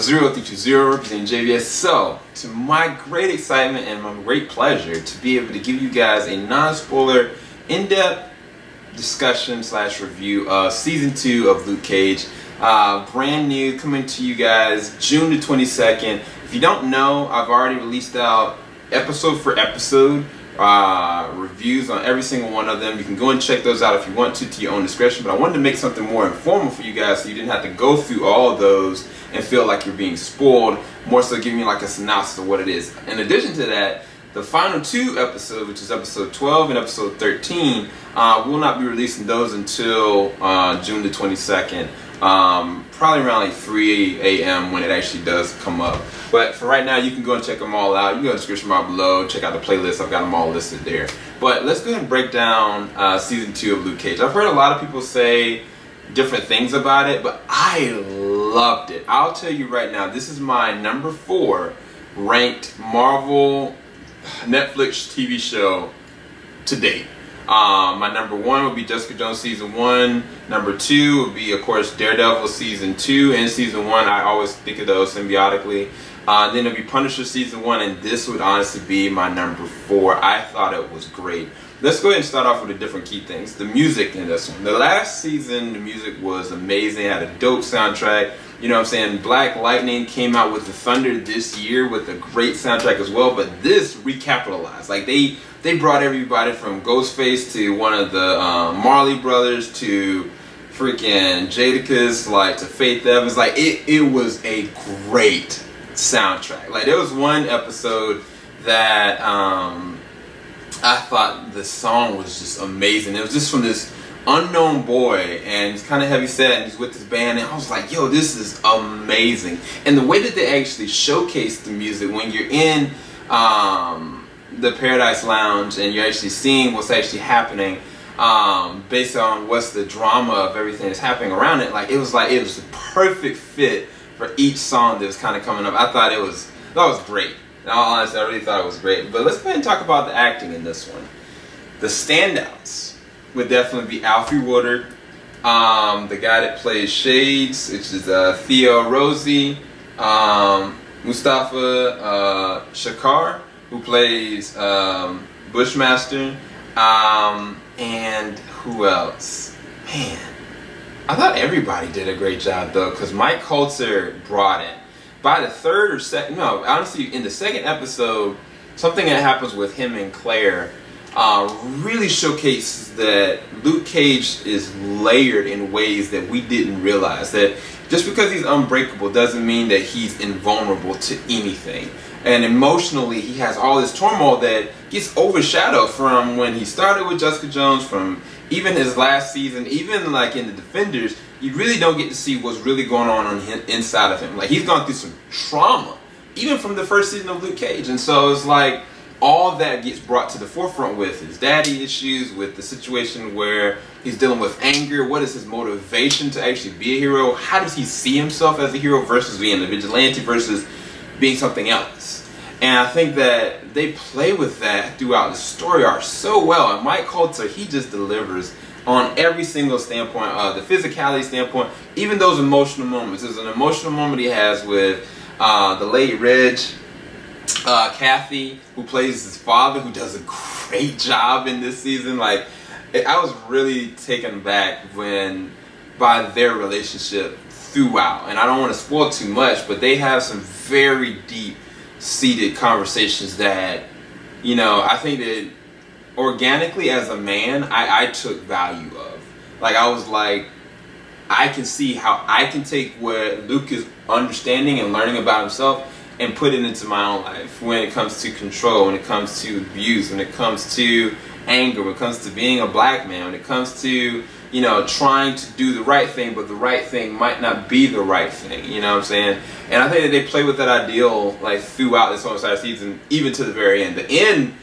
0320 representing JVS. So, to my great excitement and my great pleasure to be able to give you guys a non-spoiler, in-depth discussion / review of season 2 of Luke Cage. Brand new, coming to you guys June the 22nd. If you don't know, I've already released out episode for episode reviews on every single one of them. You can go and check those out if you want to your own discretion, but I wanted to make something more informal for you guys so you didn't have to go through all of those and feel like you're being spoiled, more so giving you like a synopsis of what it is. In addition to that, the final 2 episodes, which is episode 12 and episode 13, we'll not be releasing those until June the 22nd. Probably around like 3 a.m. when it actually does come up. But for right now, you can go and check them all out. You can go to the description bar below, check out the playlist. I've got them all listed there. But let's go ahead and break down season 2 of Luke Cage. I've heard a lot of people say different things about it, but I loved it. I'll tell you right now, this is my number 4 ranked Marvel Netflix TV show to date. My number 1 would be Jessica Jones season 1. Number 2 would be, of course, Daredevil season 2 and season 1. I always think of those symbiotically. Then it'd be Punisher season 1, and this would honestly be my number 4. I thought it was great. Let's go ahead and start off with the different key things. The music in this one. The last season, the music was amazing. It had a dope soundtrack. You know what I'm saying? Black Lightning came out with The Thunder this year with a great soundtrack as well, but this recapitalized. Like they brought everybody from Ghostface to one of the Marley brothers to freaking Jadakiss, like to Faith Evans. Like it was a great soundtrack. Like there was one episode that I thought the song was just amazing. It was just from this unknown boy, and he's kind of heavy set, and he's with his band, and I was like, yo, this is amazing. And the way that they actually showcase the music when you're in the Paradise Lounge and you're actually seeing what's actually happening based on what's the drama of everything that's happening around it, like it was the perfect fit for each song that was kind of coming up. I thought that was great. In all honesty, I really thought it was great. But let's go ahead and talk about the acting in this one. The standouts would definitely be Alfre Woodard, the guy that plays Shades, which is Theo Rossi, Mustafa Shakar, who plays Bushmaster, and who else? Man, I thought everybody did a great job though, because Mike Colter brought it. By the third or second, no, honestly, in the second episode, something that happens with him and Claire really showcases that Luke Cage is layered in ways that we didn't realize. That just because he's unbreakable doesn't mean that he's invulnerable to anything. And emotionally, he has all this turmoil that gets overshadowed from when he started with Jessica Jones, from even his last season, even like in The Defenders. You really don't get to see what's really going on him, inside of him. Like he's gone through some trauma, even from the first season of Luke Cage. And so it's like all that gets brought to the forefront with his daddy issues, with the situation where he's dealing with anger. What is his motivation to actually be a hero? How does he see himself as a hero versus being a vigilante versus being something else? And I think that they play with that throughout the story arc so well. And Mike Colter, he just delivers on every single standpoint, the physicality standpoint, even those emotional moments. There's an emotional moment he has with the late Reg, Kathy, who plays his father, who does a great job in this season. Like, I was really taken back by their relationship throughout. And I don't want to spoil too much, but they have some very deep-seated conversations that, you know, I think that organically as a man, I took value of. Like, I was like, I can see how I can take what Luke is understanding and learning about himself and put it into my own life when it comes to control, when it comes to abuse, when it comes to anger, when it comes to being a black man, when it comes to, you know, trying to do the right thing, but the right thing might not be the right thing, you know what I'm saying? And I think that they play with that ideal like throughout this whole entire season, even to the very end. The end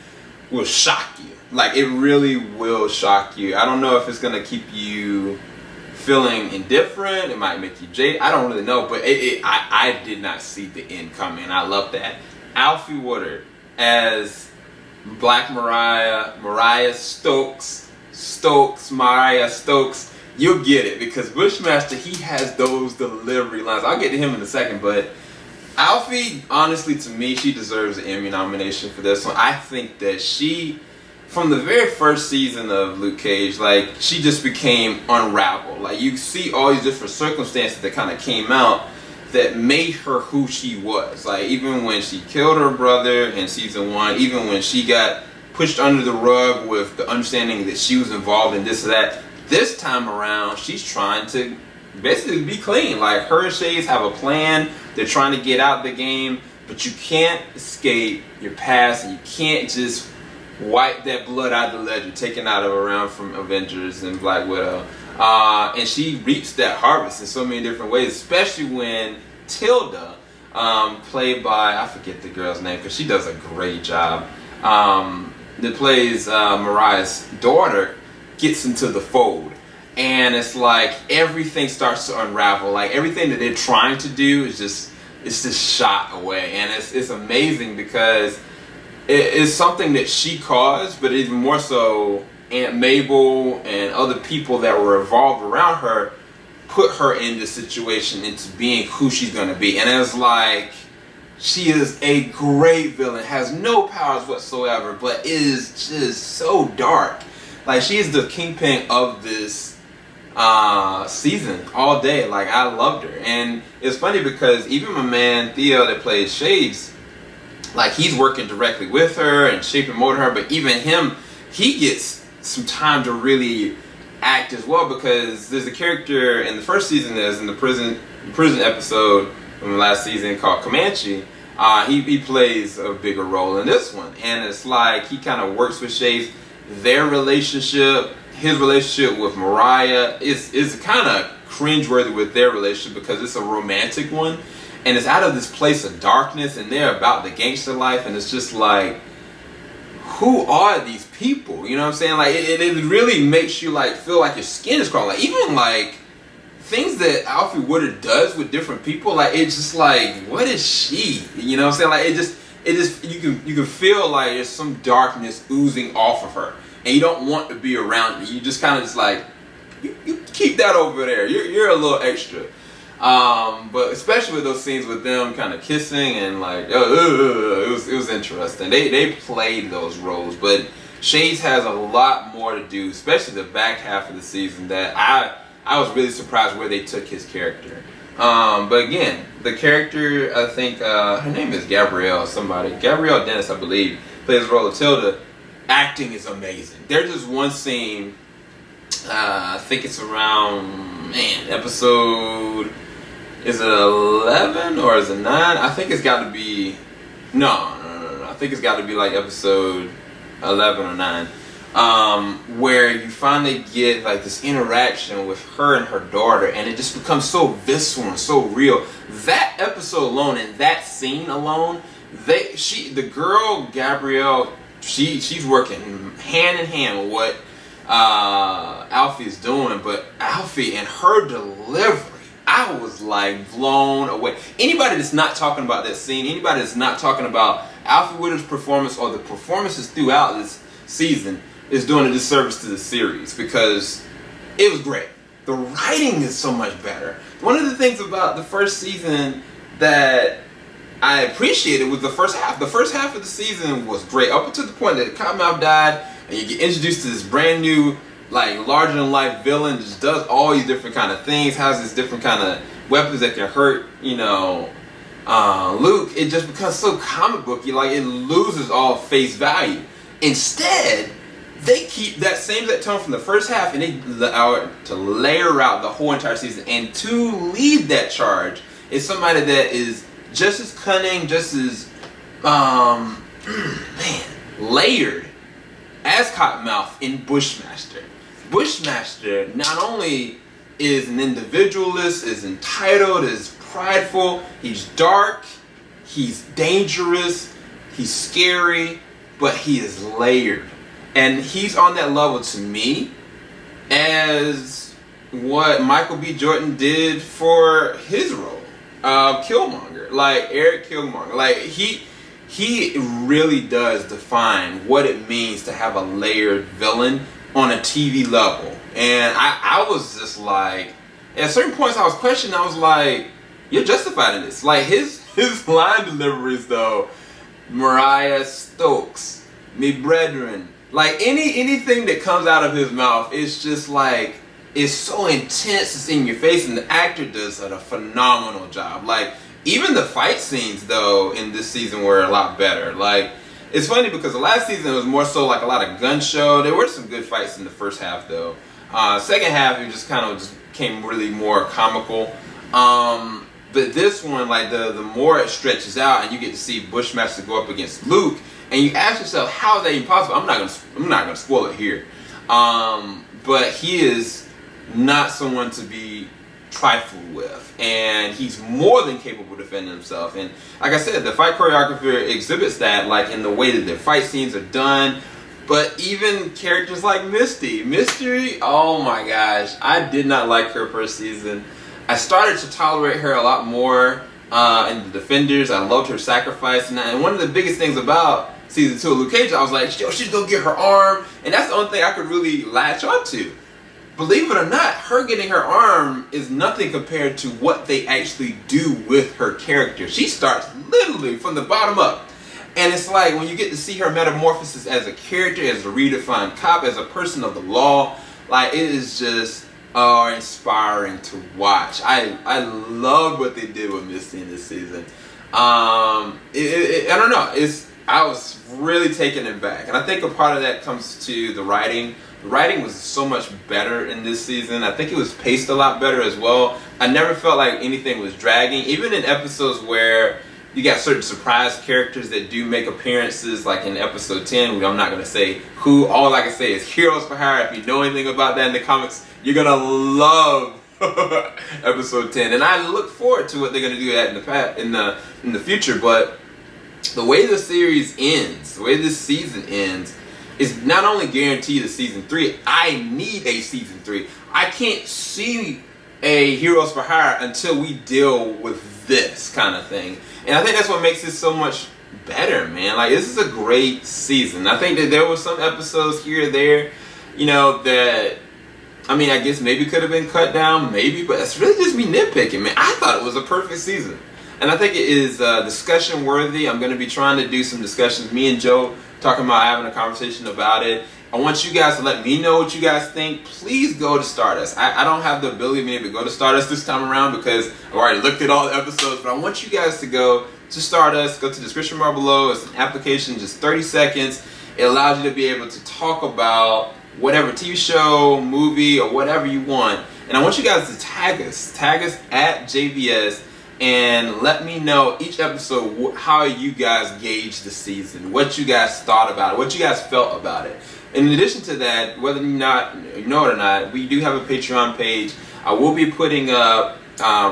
will shock you. Like, it really will shock you. I don't know if it's gonna keep you feeling indifferent. It might make you jaded. I don't really know, but I did not see the end coming. I love that. Alfre Woodard as Black Mariah Stokes, you'll get it, because Bushmaster, he has those delivery lines. I'll get to him in a second, but Alfie, honestly, to me, she deserves an Emmy nomination for this one. I think that she, from the very first season of Luke Cage, like, she just became unraveled. Like, you see all these different circumstances that kind of came out that made her who she was. Like, even when she killed her brother in season 1, even when she got pushed under the rug with the understanding that she was involved in this or that, this time around, she's trying to basically be clean. Like, her and Shades have a plan. They're trying to get out the game, but you can't escape your past, and you can't just wipe that blood out of the ledger taken out of around from Avengers and Black Widow. And she reaps that harvest in so many different ways, especially when Tilda, played by, I forget the girl's name because she does a great job, that plays Mariah's daughter, gets into the fold. And it's like everything starts to unravel. Like, everything that they're trying to do is just, it's just shot away. And it's amazing because it's something that she caused, but even more so, Aunt Mabel and other people that were involved around her put her in this situation into being who she's going to be. And it's like, she is a great villain, has no powers whatsoever, but is just so dark. Like, she is the kingpin of this season all day. Like, I loved her. And it's funny because even my man Theo that plays Shades, like, he's working directly with her and shaping and molding her, but even him, he gets some time to really act as well, because there's a character in the first season that's in the prison episode from the last season called Comanche. He plays a bigger role in this one, and it's like he kind of works with Shades. Their relationship, his relationship with Mariah is kind of cringeworthy with their relationship because it's a romantic one, and it's out of this place of darkness, and they're about the gangster life, and it's just like, who are these people? You know what I'm saying? Like, it really makes you like feel like your skin is crawling. Like, even like things that Alfre Woodard does with different people, like, it's just like, what is she? You know what I'm saying? Like, it just you can feel like there's some darkness oozing off of her, and you don't want to be around it. You just kind of just like, you keep that over there. You're a little extra. But especially with those scenes with them kind of kissing and like, it was interesting. They played those roles, but Shades has a lot more to do, especially the back half of the season, that I was really surprised where they took his character. But again, the character, I think her name is Gabrielle Dennis, I believe, plays the role of Tilda. Acting is amazing. There's just one scene, I think it's around, episode, is it 11 or is it 9? I think it's got to be, no. I think it's got to be like episode 11 or 9. Where you finally get like this interaction with her and her daughter, and it just becomes so visceral and so real. That episode alone and that scene alone, the girl Gabrielle, she's working hand in hand with what Alfie is doing, but Alfie and her delivery, I was like blown away. Anybody that's not talking about that scene, anybody that's not talking about Alfre Woodard's performance or the performances throughout this season is doing a disservice to the series, because it was great. The writing is so much better. One of the things about the first season that I appreciated was the first half. The first half of the season was great, up until the point that Cottonmouth died, and you get introduced to this brand new, like, larger-than-life villain that just does all these different kind of things, has these different kind of weapons that can hurt, you know, Luke. It just becomes so comic booky, like it loses all face value. Instead, they keep that same tone from the first half, and they allow to layer out the whole entire season. And to lead that charge is somebody that is just as cunning, just as layered as Cottonmouth in Bushmaster. Bushmaster not only is an individualist, is entitled, is prideful, he's dark, he's dangerous, he's scary, but he is layered. And he's on that level to me as what Michael B. Jordan did for his role of Killmonger, like Eric Killmonger. Like, he really does define what it means to have a layered villain on a TV level. And I was just like, at certain points I was questioning, I was like, you're justified in this. Like, his his line deliveries though, Mariah Stokes, me brethren, like anything that comes out of his mouth, it's just like, it's so intense, it's in your face, and the actor does a phenomenal job. Like, even the fight scenes though in this season were a lot better. Like, it's funny because the last season it was more so like a lot of gun show. There were some good fights in the first half though. Second half it just kind of just became really more comical. But this one, like the more it stretches out and you get to see Bushmaster go up against Luke, and you ask yourself, how is that even possible? I'm not gonna spoil it here. But he is not someone to be trifled with, and he's more than capable of defending himself. And like I said, the fight choreographer exhibits that, like in the way that the fight scenes are done. But even characters like Misty, oh my gosh, I did not like her first season. I started to tolerate her a lot more in the Defenders. I loved her sacrifice, and one of the biggest things about season 2 of Luke Cage, I was like, yo, she's gonna get her arm, and that's the only thing I could really latch onto. Believe it or not, her getting her arm is nothing compared to what they actually do with her character. She starts literally from the bottom up. And it's like, when you get to see her metamorphosis as a character, as a redefined cop, as a person of the law, like, it is just inspiring to watch. I love what they did with Misty in this season. I don't know, I was really taken aback. And I think a part of that comes to the writing. The writing was so much better in this season. I think it was paced a lot better as well. I never felt like anything was dragging. Even in episodes where you got certain surprise characters that do make appearances, like in episode 10, I'm not going to say who. All I can say is Heroes for Hire. If you know anything about that in the comics, you're going to love episode 10. And I look forward to what they're going to do that in the future. But the way the series ends, the way this season ends, is not only guaranteed a season 3, I need a season 3. I can't see a Heroes for Hire until we deal with this kind of thing. And I think that's what makes it so much better, man. Like, this is a great season. I think that there were some episodes here or there, you know, that, I mean, I guess maybe could have been cut down, maybe, but it's really just me nitpicking, man. I thought it was a perfect season. And I think it is discussion worthy. I'm going to be trying to do some discussions. Me and Joe talking about having a conversation about it. I want you guys to let me know what you guys think. Please go to Stardust. I don't have the ability maybe to go to Stardust this time around because I've already looked at all the episodes, but I want you guys to go to Stardust. Go to the description bar below. It's an application, just 30 seconds. It allows you to be able to talk about whatever TV show, movie, or whatever you want. And I want you guys to tag us. Tag us at JVS. And let me know each episode how you guys gauged the season, what you guys thought about it, what you guys felt about it. In addition to that, whether you know it or not, we do have a Patreon page. I will be putting up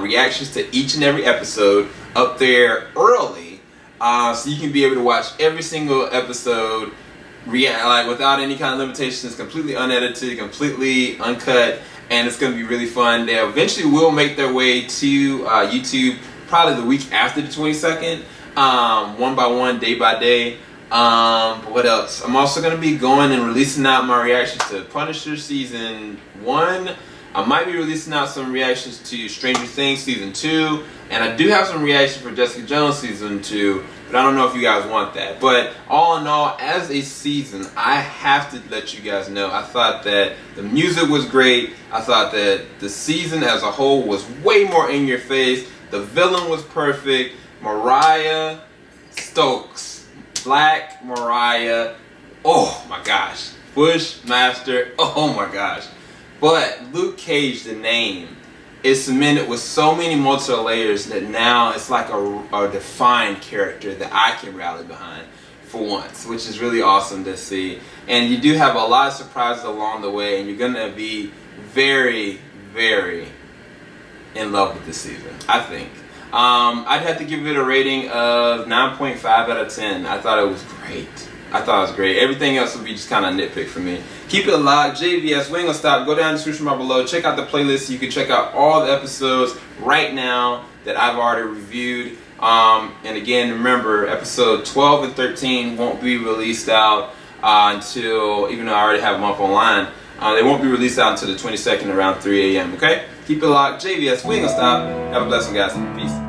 reactions to each and every episode up there early, so you can be able to watch every single episode like without any kind of limitations, completely unedited, completely uncut. And it's going to be really fun. They eventually will make their way to YouTube probably the week after the 22nd, one by one, day by day. But what else? I'm also going to be going and releasing out my reactions to Punisher Season 1. I might be releasing out some reactions to Stranger Things Season 2. And I do have some reactions for Jessica Jones Season 2. But I don't know if you guys want that. But all in all, as a season, I have to let you guys know, I thought that the music was great. I thought that the season as a whole was way more in your face. The villain was perfect. Mariah Stokes. Black Mariah. Oh my gosh. Bushmaster. Oh my gosh. But Luke Cage, the name, is cemented with so many multiple layers that now it's like a defined character that I can rally behind for once, which is really awesome to see. And you do have a lot of surprises along the way, and you're going to be very, very in love with this season, I think. I'd have to give it a rating of 9.5 out of 10. I thought it was great. I thought it was great. Everything else would be just kind of nitpick for me. Keep it locked. JVS, we ain't gonna stop. Go down to the description bar below. Check out the playlist. You can check out all the episodes right now that I've already reviewed. And again, remember, episode 12 and 13 won't be released out until, even though I already have them up online, they won't be released out until the 22nd around 3 a.m. Okay? Keep it locked. JVS, we ain't gonna stop. Have a blessing, guys. Peace.